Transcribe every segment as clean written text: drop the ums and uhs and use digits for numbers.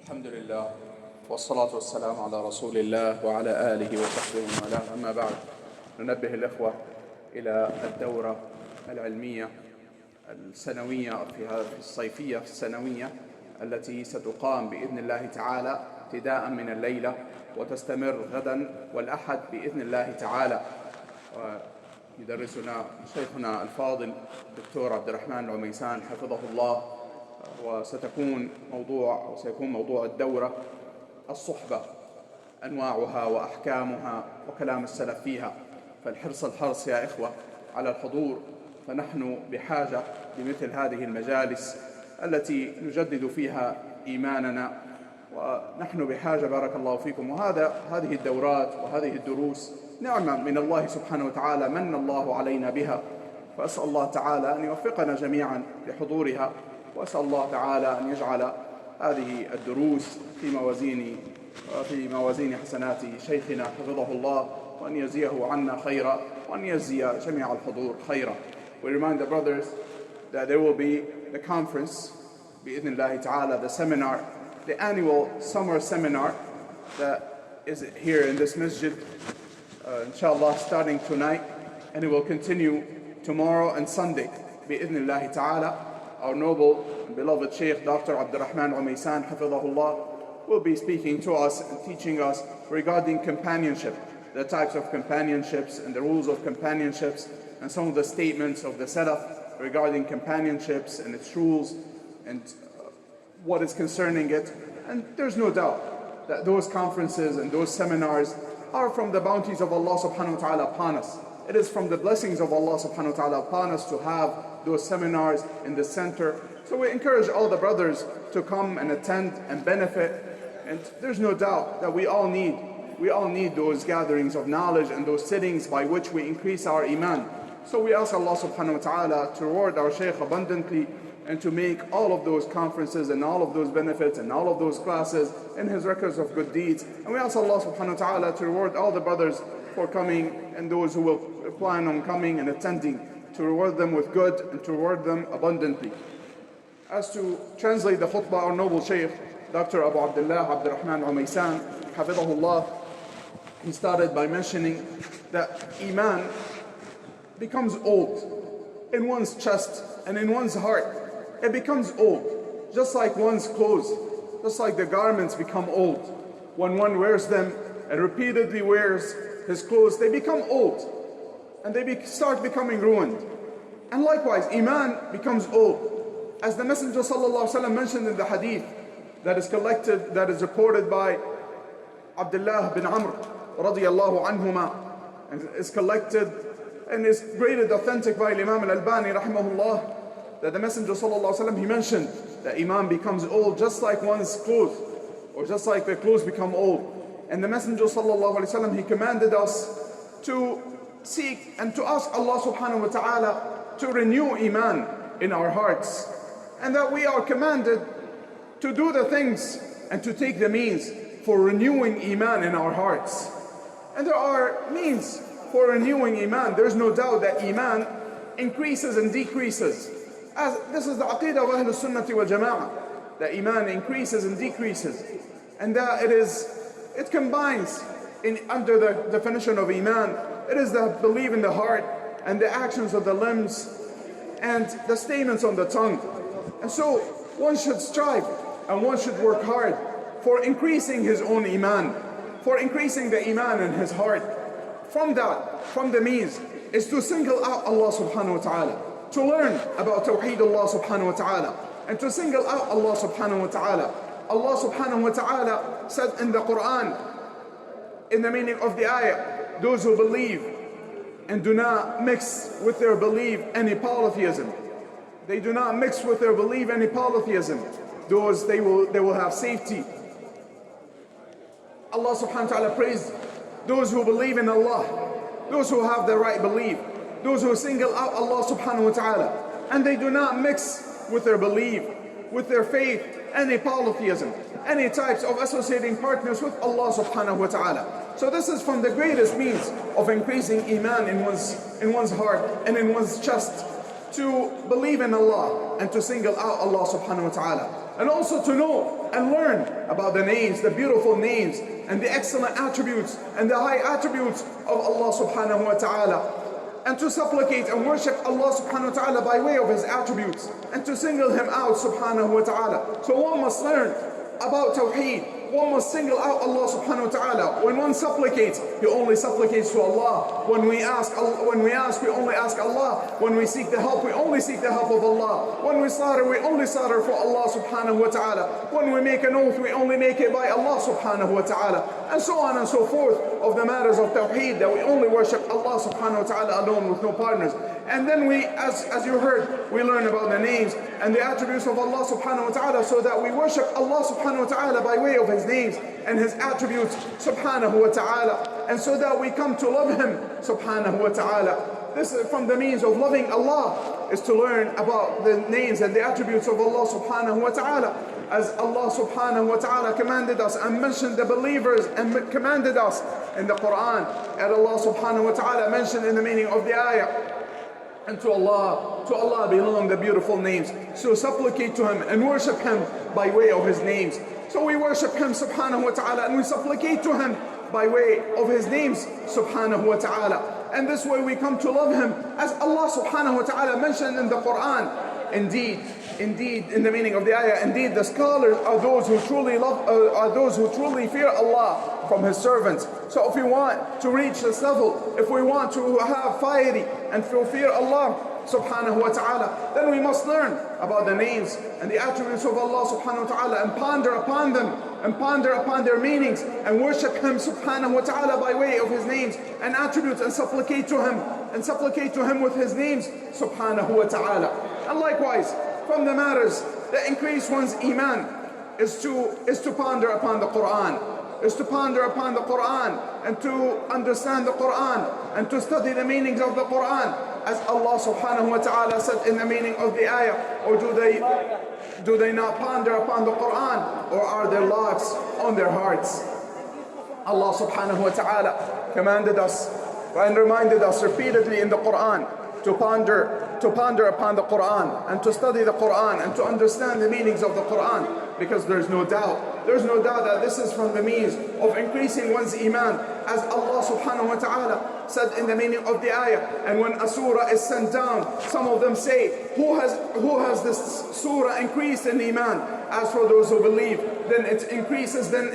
الحمد لله والصلاة والسلام على رسول الله وعلى آله وصحبه ومن والاه. أما بعد، ننبه الإخوة إلى الدورة العلمية السنوية في الصيفية السنوية التي ستقام بإذن الله تعالى ابتداء من الليلة وتستمر غدا والأحد بإذن الله تعالى. يدرسنا شيخنا الفاضل الدكتور عبدالرحمن العميسان حفظه الله، وسيكون موضوع الدورة الصحبة، أنواعها وأحكامها وكلام السلف فيها. فالحرص يا إخوة على الحضور، فنحن بحاجة لمثل هذه المجالس التي نجدد فيها إيماننا، ونحن بحاجة بارك الله فيكم. هذه الدورات وهذه الدروس نعمة من الله سبحانه وتعالى من الله علينا بها، فأسأل الله تعالى أن يوفقنا جميعا لحضورها، وأسأل الله تعالى أن يجعل هذه الدروس في موازين حسنات شيخنا حفظه الله، وأن يجزيه عنا خيرا، وأن يجزي جميع الحضور خيرا. We remind the brothers that there will be the conference بإذن الله تعالى, the seminar, the annual summer seminar that is here in this masjid, inshallah, starting tonight, and it will continue tomorrow and Sunday بإذن الله تعالى. Our noble and beloved Sheikh, Dr. Abdurrahman Al-Omaisan, حفظه, will be speaking to us and teaching us regarding companionship, the types of companionships and the rules of companionships, and some of the statements of the Salaf regarding companionships and its rules and what is concerning it. And there's no doubt that those conferences and those seminars are from the bounties of Allah subhanahu wa ta'ala upon us. It is from the blessings of Allah subhanahu wa ta'ala upon us to have those seminars in the center. So we encourage all the brothers to come and attend and benefit. And there's no doubt that we all need those gatherings of knowledge and those sittings by which we increase our Iman. So we ask Allah subhanahu wa ta'ala to reward our Sheikh abundantly, and to make all of those conferences and all of those benefits and all of those classes in his records of good deeds. And we ask Allah subhanahu wa ta'ala to reward all the brothers for coming, and those who will plan on coming and attending, to reward them with good and to reward them abundantly. As to translate the khutbah, our noble Sheikh, Dr. Abu Abdullah Abdurrahman Al-Omaisan, Hafidhahullah, he started by mentioning that Iman becomes old in one's chest and in one's heart. It becomes old, just like one's clothes, just like the garments become old. When one wears them and repeatedly wears his clothes, they become old and they start becoming ruined. And likewise, Iman becomes old. As the Messenger ﷺ mentioned in the hadith that is reported by Abdullah bin Amr radiyallahu anhuma, and is collected and is graded authentic by Imam Al-Albani rahimahullah, that the Messenger ﷺ, he mentioned that Iman becomes old just like one's clothes, or just like their clothes become old. And the Messenger ﷺ, he commanded us to seek and to ask Allah subhanahu wa ta'ala to renew Iman in our hearts, and that we are commanded to do the things and to take the means for renewing Iman in our hearts. And there are means for renewing Iman. There's no doubt that Iman increases and decreases. As this is the aqidah of Ahlul Sunnati wal Jama'ah, that Iman increases and decreases, and that it combines under the definition of Iman. It is the belief in the heart and the actions of the limbs and the statements on the tongue. And so one should strive and one should work hard for increasing his own Iman, for increasing the Iman in his heart. From the means is to single out Allah subhanahu wa ta'ala, to learn about Tawheed Allah subhanahu wa ta'ala, and to single out Allah subhanahu wa ta'ala. Allah subhanahu wa ta'ala said in the Quran, in the meaning of the ayah, those who believe and do not mix with their belief any polytheism. They do not mix with their belief any polytheism. Those they will have safety. Allah subhanahu wa ta'ala praised those who believe in Allah, those who have the right belief, those who single out Allah subhanahu wa ta'ala, and they do not mix with their belief, with their faith, any polytheism, any types of associating partners with Allah subhanahu wa ta'ala. So this is from the greatest means of increasing Iman in one's heart and in one's chest. to believe in Allah and to single out Allah subhanahu wa ta'ala. And also to know and learn about the names, the beautiful names and the excellent attributes and the high attributes of Allah subhanahu wa ta'ala. And to supplicate and worship Allah subhanahu wa ta'ala by way of His attributes and to single Him out subhanahu wa ta'ala. So one must learn about Tawheed. One must single out Allah subhanahu wa ta'ala. When one supplicates, he only supplicates to Allah. When we ask, we only ask Allah. When we seek the help, we only seek the help of Allah. When we slaughter, we only slaughter for Allah subhanahu wa ta'ala. When we make an oath, we only make it by Allah subhanahu wa ta'ala. And so on and so forth of the matters of Tawheed, that we only worship Allah subhanahu wa ta'ala alone with no partners. And then we, as you heard, we learn about the names and the attributes of Allah subhanahu wa ta'ala, so that we worship Allah subhanahu wa ta'ala by way of His names and His attributes subhanahu wa ta'ala, and so that we come to love Him subhanahu wa ta'ala. This is from the means of loving Allah, is to learn about the names and the attributes of Allah subhanahu wa ta'ala, as Allah subhanahu wa ta'ala commanded us and mentioned the believers and commanded us in the Quran, and Allah subhanahu wa ta'ala mentioned in the meaning of the ayah. And to Allah belong the beautiful names. So supplicate to Him and worship Him by way of His names. So we worship Him subhanahu wa ta'ala and we supplicate to Him by way of His names subhanahu wa ta'ala. And this way we come to love Him, as Allah subhanahu wa ta'ala mentioned in the Quran. Indeed, in the meaning of the ayah, indeed the scholars are those who truly fear Allah from His servants. So if we want to reach this level, if we want to have piety and fear Allah subhanahu wa ta'ala, then we must learn about the names and the attributes of Allah subhanahu wa ta'ala and ponder upon them and ponder upon their meanings and worship Him subhanahu wa ta'ala by way of His names and attributes, and supplicate to Him with His names subhanahu wa ta'ala. And likewise, from the matters that increase one's Iman is to ponder upon the Quran, and to understand the Quran and to study the meanings of the Quran, as Allah subhanahu wa ta'ala said in the meaning of the ayah. Or do they not ponder upon the Quran, or are there locks on their hearts? Allah subhanahu wa ta'ala commanded us and reminded us repeatedly in the Quran to ponder upon the Quran and to study the Quran and to understand the meanings of the Quran, because there's no doubt that this is from the means of increasing one's Iman, as Allah subhanahu wa ta'ala said in the meaning of the ayah. And when a surah is sent down, some of them say, who has this surah increased in Iman? As for those who believe, then it increases them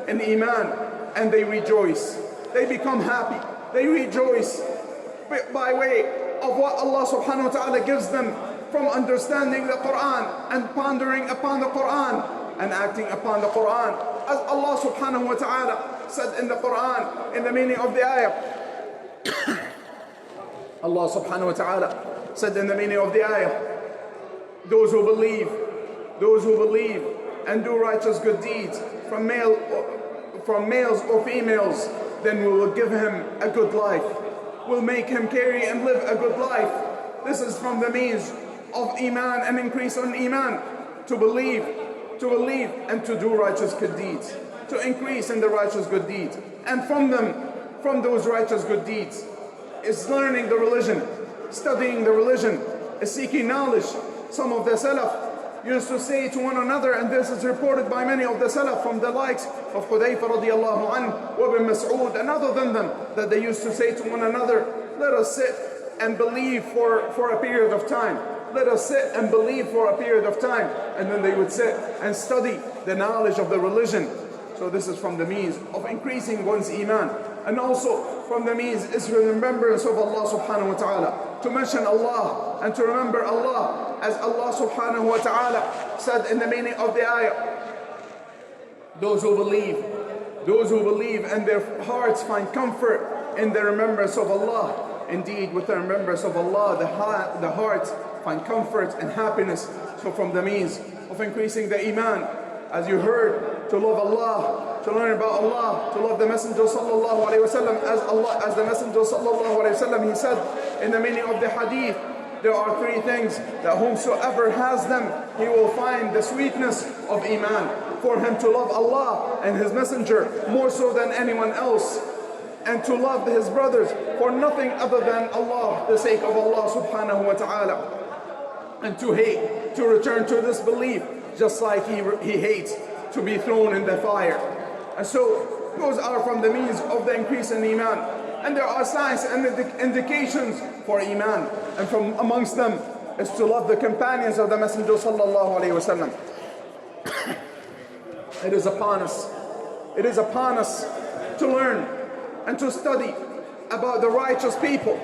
in Iman, and they rejoice, they become happy, they rejoice by way of what Allah subhanahu wa ta'ala gives them from understanding the Quran and pondering upon the Quran and acting upon the Quran. As Allah subhanahu wa ta'ala said in the Quran, in the meaning of the ayah, Allah subhanahu wa ta'ala said in the meaning of the ayah, those who believe and do righteous good deeds from males or females, then we will give him a good life. We'll make him carry and live a good life. This is from the means of Iman and increase on Iman, to believe and to do righteous good deeds, to increase in the righteous good deeds. And from those righteous good deeds is learning the religion, studying the religion, is seeking knowledge. Some of the Salaf used to say to one another, and this is reported by many of the Salaf from the likes of Hudayfa radiallahu anhu, Ibn Mas'ud, and other than them, that they used to say to one another, let us sit and believe for a period of time. Let us sit and believe for a period of time. And then they would sit and study the knowledge of the religion. So this is from the means of increasing one's Iman. And also from the means is remembrance of Allah subhanahu wa ta'ala. To mention Allah and to remember Allah, as Allah subhanahu wa ta'ala said in the meaning of the ayah, those who believe and their hearts find comfort in the remembrance of Allah. Indeed, with the remembrance of Allah, the hearts find comfort and happiness. So from the means of increasing the Iman, as you heard, to love Allah, to learn about Allah, to love the Messenger sallallahu alaihi wasallam, as the Messenger sallallahu alaihi wasallam, he said in the meaning of the hadith, there are three things that whomsoever has them, he will find the sweetness of Iman. For him to love Allah and His Messenger more so than anyone else, and to love his brothers for nothing other than Allah, the sake of Allah subhanahu wa ta'ala. And to hate, to return to disbelief, just like he hates to be thrown in the fire. And so those are from the means of the increase in Iman. And there are signs and indications for Iman. And from amongst them is to love the companions of the Messenger sallallahu alayhi wasallam. It is upon us. It is upon us to learn and to study about the righteous people.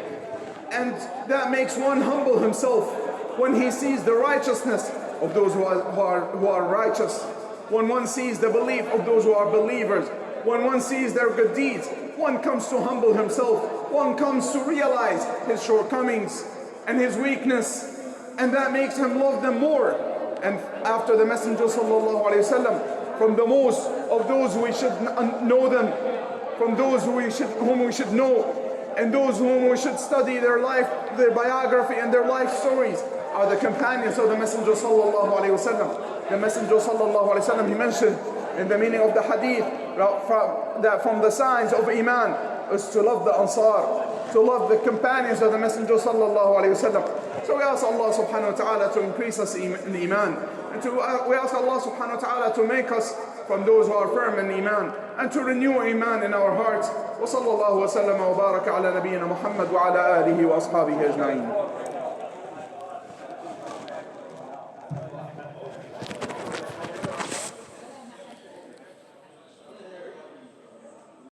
And that makes one humble himself when he sees the righteousness of those who are righteous. When one sees the belief of those who are believers. When one sees their good deeds, one comes to humble himself. One comes to realize his shortcomings and his weakness. And that makes him love them more. And after the Messenger sallallahu alayhi wasallam, from the most of those we should know them, from those whom we should know, and those whom we should study their life, their biography and their life stories, are the companions of the Messenger sallallahu alayhi wasallam. The Messenger sallallahu alayhi wasallam, he mentioned in the meaning of the hadith that from the signs of Iman is to love the Ansar, to love the companions of the Messenger sallallahu alayhi wasallam. So we ask Allah subhanahu wa ta'ala to increase us in Iman, and we ask Allah subhanahu wa ta'ala to make us from those who are firm in Iman, and to renew Iman in our hearts. Wa sallallahu wa sallam wa baraka ala nabiyyina Muhammad wa ala alihi wa ashabihi ajma'in.